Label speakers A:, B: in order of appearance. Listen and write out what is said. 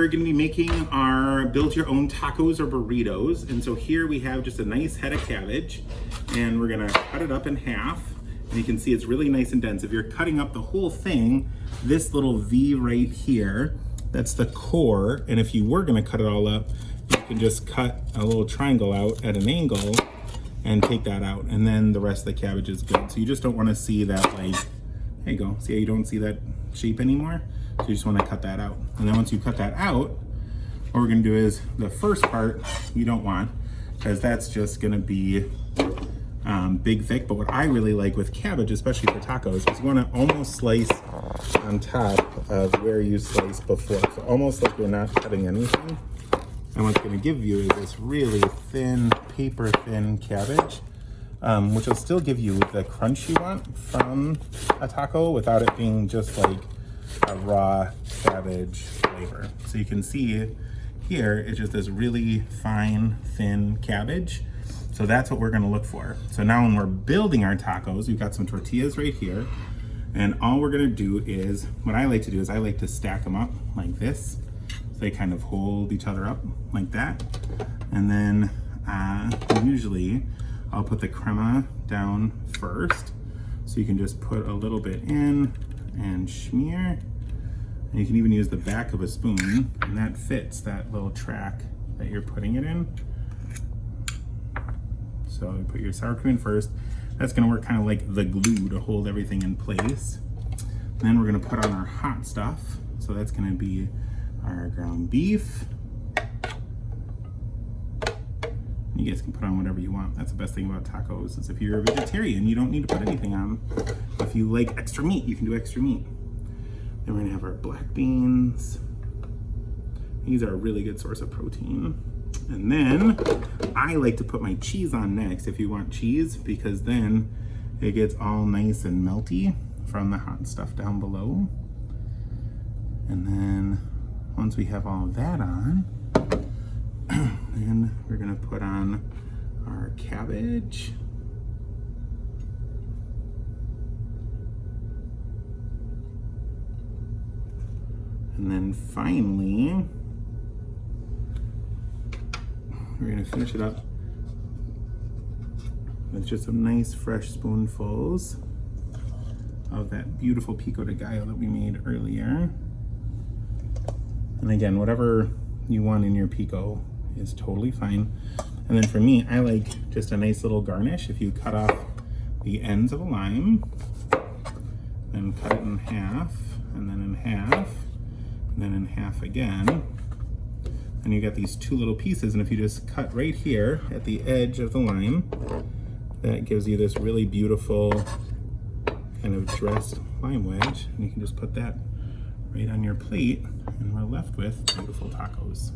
A: we're gonna be making our build your own tacos or burritos. And so here we have just a nice head of cabbage, and we're gonna cut it up in half. And you can see it's really nice and dense. If you're cutting up the whole thing, this little V right here, that's the core. And if you were gonna cut it all up, you can just cut a little triangle out at an angle and take that out. And then the rest of the cabbage is good. So you just don't wanna see that, like, there you go. See how you don't see that shape anymore? So you just wanna cut that out. And then once you cut that out, what we're gonna do is the first part you don't want, because that's just gonna be big, thick. But what I really like with cabbage, especially for tacos, is you wanna almost slice on top of where you sliced before. So almost like you're not cutting anything. And what's gonna give you is this really thin, paper thin cabbage, which will still give you the crunch you want from a taco without it being just like a raw cabbage flavor. So you can see here, it's just this really fine, thin cabbage. So that's what we're gonna look for. So now when we're building our tacos, we've got some tortillas right here. And all we're gonna do is, what I like to do is I like to stack them up like this. So they kind of hold each other up like that. And then usually I'll put the crema down first. So you can just put a little bit in and smear. And you can even use the back of a spoon, and that fits that little track that you're putting it in. So you put your sour cream in first. That's gonna work kind of like the glue to hold everything in place. And then we're gonna put on our hot stuff. So that's gonna be our ground beef. You guys can put on whatever you want. That's the best thing about tacos, is if you're a vegetarian, you don't need to put anything on. If you like extra meat, you can do extra meat. Then we're gonna have our black beans. These are a really good source of protein. And then I like to put my cheese on next if you want cheese, because then it gets all nice and melty from the hot stuff down below. And then once we have all of that on, then we're gonna put on our cabbage. And then finally, we're gonna finish it up with just some nice fresh spoonfuls of that beautiful pico de gallo that we made earlier. And again, whatever you want in your pico is totally fine. And then for me, I like just a nice little garnish. If you cut off the ends of a lime, then cut it in half, and then in half, and then in half again. And you got these two little pieces, and if you just cut right here at the edge of the lime, that gives you this really beautiful kind of dressed lime wedge. And you can just put that right on your plate, and we're left with beautiful tacos.